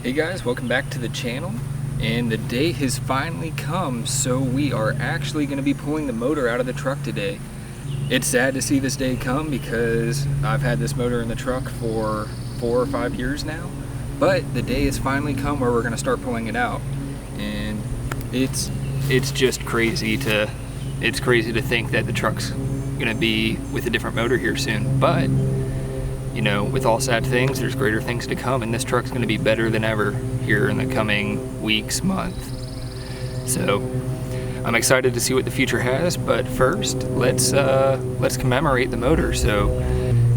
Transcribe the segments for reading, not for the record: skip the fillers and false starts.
Hey guys, welcome back to the channel, and the day has finally come, so we are actually going to be pulling the motor out of the truck today. It's sad to see this day come because I've had this motor in the truck for 4 or 5 years now, but the day has finally come where we're going to start pulling it out, and it's just crazy to think that the truck's going to be with a different motor here soon. But you know, with all sad things, there's greater things to come, and this truck's going to be better than ever here in the coming weeks, month. So I'm excited to see what the future has, but first, let's commemorate the motor. So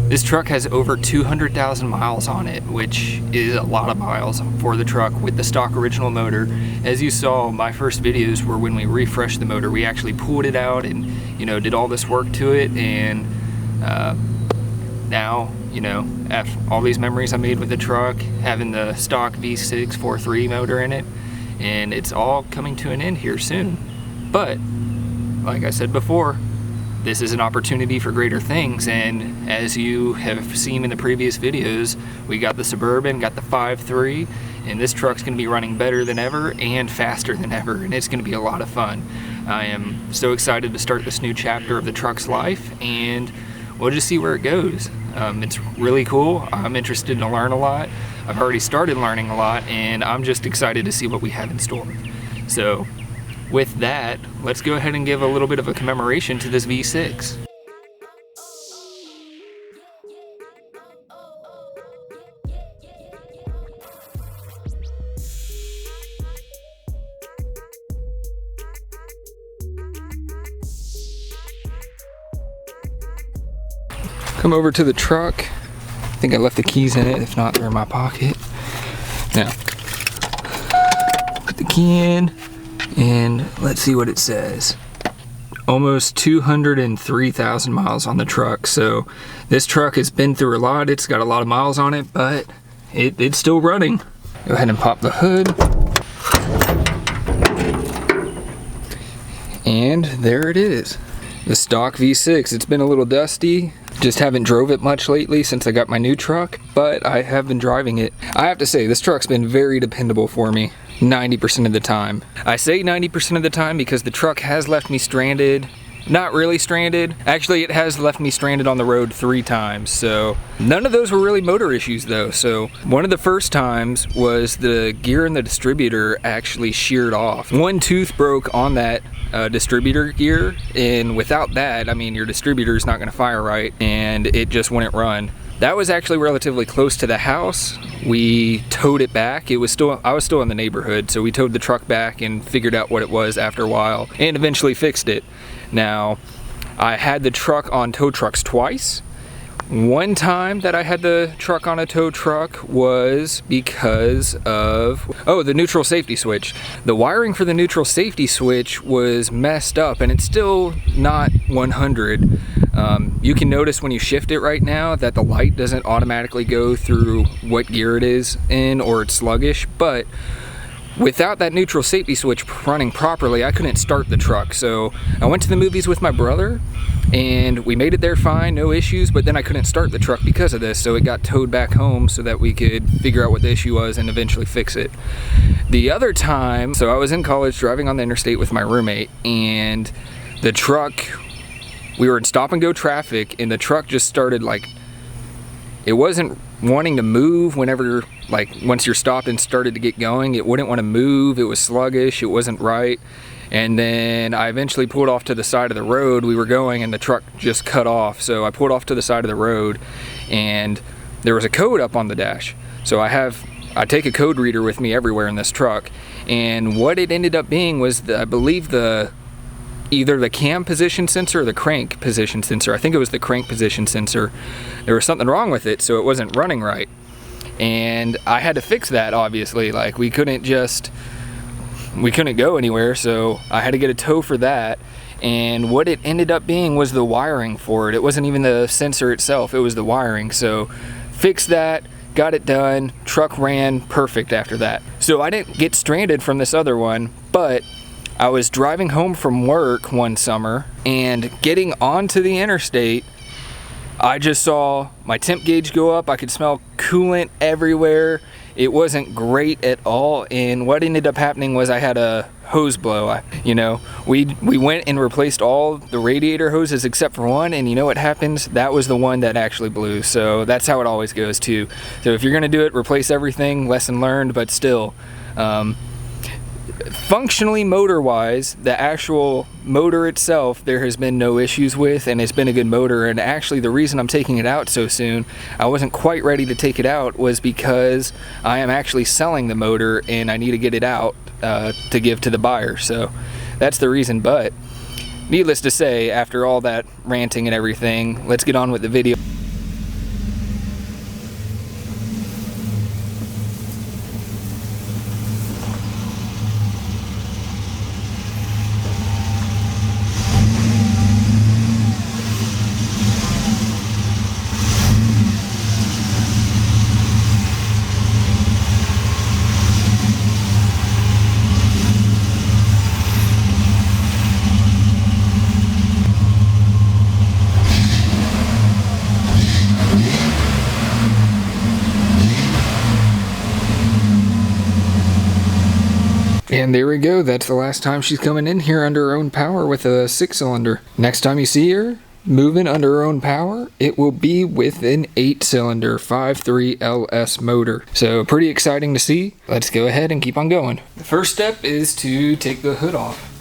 this truck has over 200,000 miles on it, which is a lot of miles for the truck with the stock original motor. As you saw, my first videos were when we refreshed the motor. We actually pulled it out and, you know, did all this work to it, and now, you know, after all these memories I made with the truck, having the stock V6 4.3 motor in it, and it's all coming to an end here soon. But like I said before, this is an opportunity for greater things, and as you have seen in the previous videos, we got the Suburban, got the 5.3, and this truck's going to be running better than ever and faster than ever, and it's going to be a lot of fun. I am so excited to start this new chapter of the truck's life, and we'll just see where it goes. It's really cool. I'm interested to learn a lot. I've already started learning a lot, and I'm just excited to see what we have in store. So with that, let's go ahead and give a little bit of a commemoration to this V6. Come over to the truck. I think I left the keys in it. If not, they're in my pocket. Now, put the key in, and let's see what it says. Almost 203,000 miles on the truck. So this truck has been through a lot. It's got a lot of miles on it, but it's still running. Go ahead and pop the hood. And there it is. The stock V6. It's been a little dusty. Just haven't drove it much lately since I got my new truck, but I have been driving it. I have to say, this truck's been very dependable for me 90% of the time. I say 90% of the time because the truck has left me stranded. Not really stranded. Actually, it has left me stranded on the road 3 times, so none of those were really motor issues though. So one of the first times was the gear in the distributor actually sheared off. One tooth broke on that distributor gear, and without that, I mean, your distributor is not going to fire right, and it just wouldn't run. That was actually relatively close to the house. We towed it back. I was still in the neighborhood, so we towed the truck back and figured out what it was after a while, and eventually fixed it. Now, I had the truck on tow trucks twice. One time that I had the truck on a tow truck was because of, the neutral safety switch. The wiring for the neutral safety switch was messed up, and it's still not 100. You can notice when you shift it right now that the light doesn't automatically go through what gear it is in, or it's sluggish, but without that neutral safety switch running properly, I couldn't start the truck. So I went to the movies with my brother, and we made it there fine, no issues, but then I couldn't start the truck because of this, so it got towed back home so that we could figure out what the issue was and eventually fix it. The other time, so I was in college driving on the interstate with my roommate, and the truck, we were in stop and go traffic, and the truck just started, like, it wasn't wanting to move whenever, like, once you're stopped and started to get going, it wouldn't want to move. It was sluggish, it wasn't right. And then I eventually pulled off to the side of the road. We were going, and the truck just cut off. So I pulled off to the side of the road, and there was a code up on the dash. So I take a code reader with me everywhere in this truck. And what it ended up being was, I believe, either the cam position sensor or the crank position sensor. I think it was the crank position sensor. There was something wrong with it, so it wasn't running right. And I had to fix that, obviously. Like, we couldn't go anywhere, so I had to get a tow for that. And what it ended up being was the wiring for it. It wasn't even the sensor itself, it was the wiring. So fixed that, got it done, truck ran perfect after that. So I didn't get stranded from this other one, but I was driving home from work one summer, and getting onto the interstate, I just saw my temp gauge go up. I could smell coolant everywhere. it wasn't great at all. And what ended up happening was I had a hose blow. We went and replaced all the radiator hoses except for one, and you know what happens? That was the one that actually blew. So that's how it always goes too. So if you're gonna do it, replace everything. Lesson learned, but still. Functionally, motor-wise, the actual motor itself, there has been no issues with, and it's been a good motor. And actually, the reason I'm taking it out so soon, I wasn't quite ready to take it out, was because I am actually selling the motor, and I need to get it out to give to the buyer. So that's the reason. But needless to say, after all that ranting and everything, let's get on with the video. And there we go, that's the last time she's coming in here under her own power with a 6-cylinder. Next time you see her moving under her own power, it will be with an 8-cylinder 5.3 LS motor. So pretty exciting to see. Let's go ahead and keep on going. The first step is to take the hood off.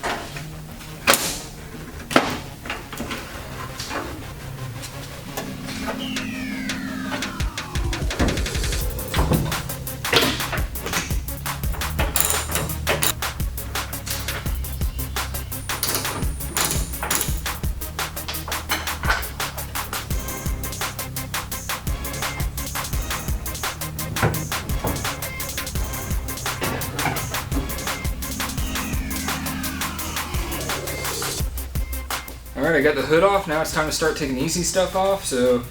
Alright, I got the hood off. Now it's time to start taking the easy stuff off. So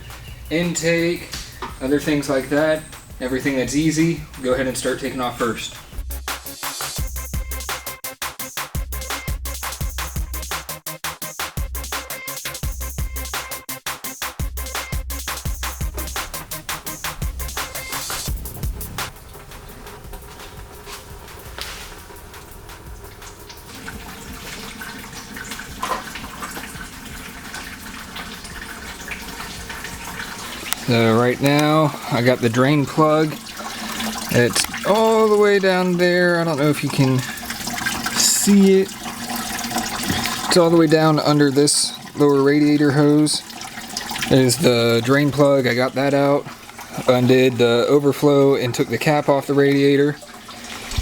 intake, other things like that, everything that's easy, go ahead and start taking off first. So right now I got the drain plug. It's all the way down there. I don't know if you can see it. It's all the way down under this lower radiator hose. There's the drain plug. I got that out. Undid the overflow and took the cap off the radiator.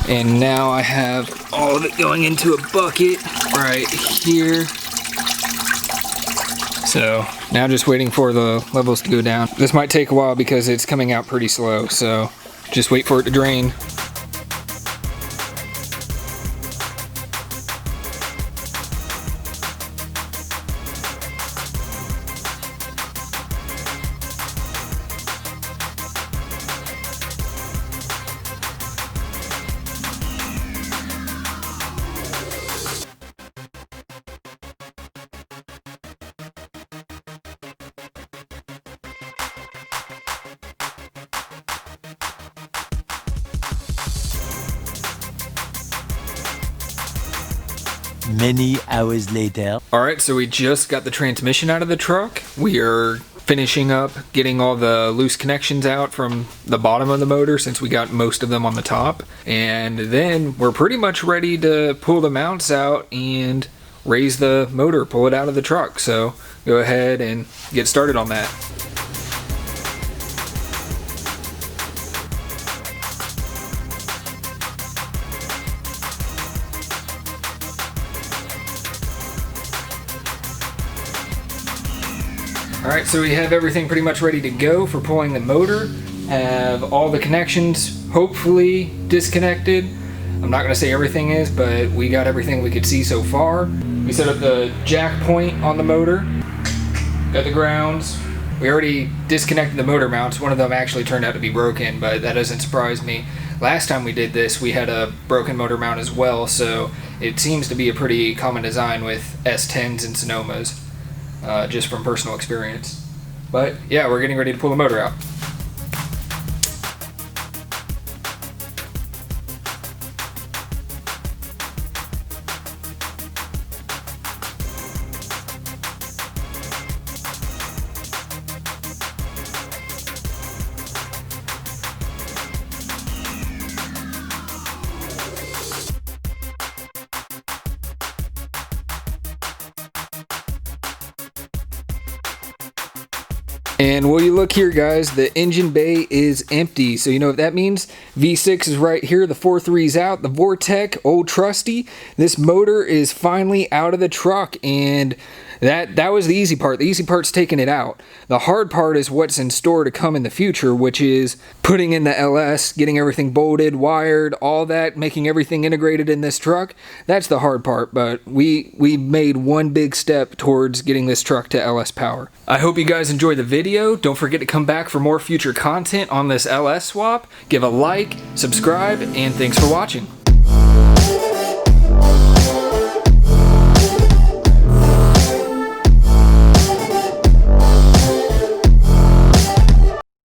And now I have all of it going into a bucket right here. So now just waiting for the levels to go down. This might take a while because it's coming out pretty slow, so just wait for it to drain. Many hours later. Alright, so we just got the transmission out of the truck. We are finishing up getting all the loose connections out from the bottom of the motor since we got most of them on the top. And then we're pretty much ready to pull the mounts out and raise the motor, pull it out of the truck. So go ahead and get started on that. Alright, so we have everything pretty much ready to go for pulling the motor. Have all the connections hopefully disconnected. I'm not going to say everything is, but we got everything we could see so far. We set up the jack point on the motor. Got the grounds. We already disconnected the motor mounts. One of them actually turned out to be broken, but that doesn't surprise me. Last time we did this, we had a broken motor mount as well, so it seems to be a pretty common design with S10s and Sonomas. Just from personal experience. But yeah, we're getting ready to pull the motor out. And will you look here, guys, the engine bay is empty. So you know what that means? V6 is right here, the 4.3's out, the Vortec, old trusty. This motor is finally out of the truck, and that was the easy part. The easy part's taking it out. The hard part is what's in store to come in the future, which is putting in the LS, getting everything bolted, wired, all that, making everything integrated in this truck. That's the hard part, but we made one big step towards getting this truck to LS power. I hope you guys enjoyed the video. Don't forget to come back for more future content on this LS swap. Give a like, subscribe, and thanks for watching.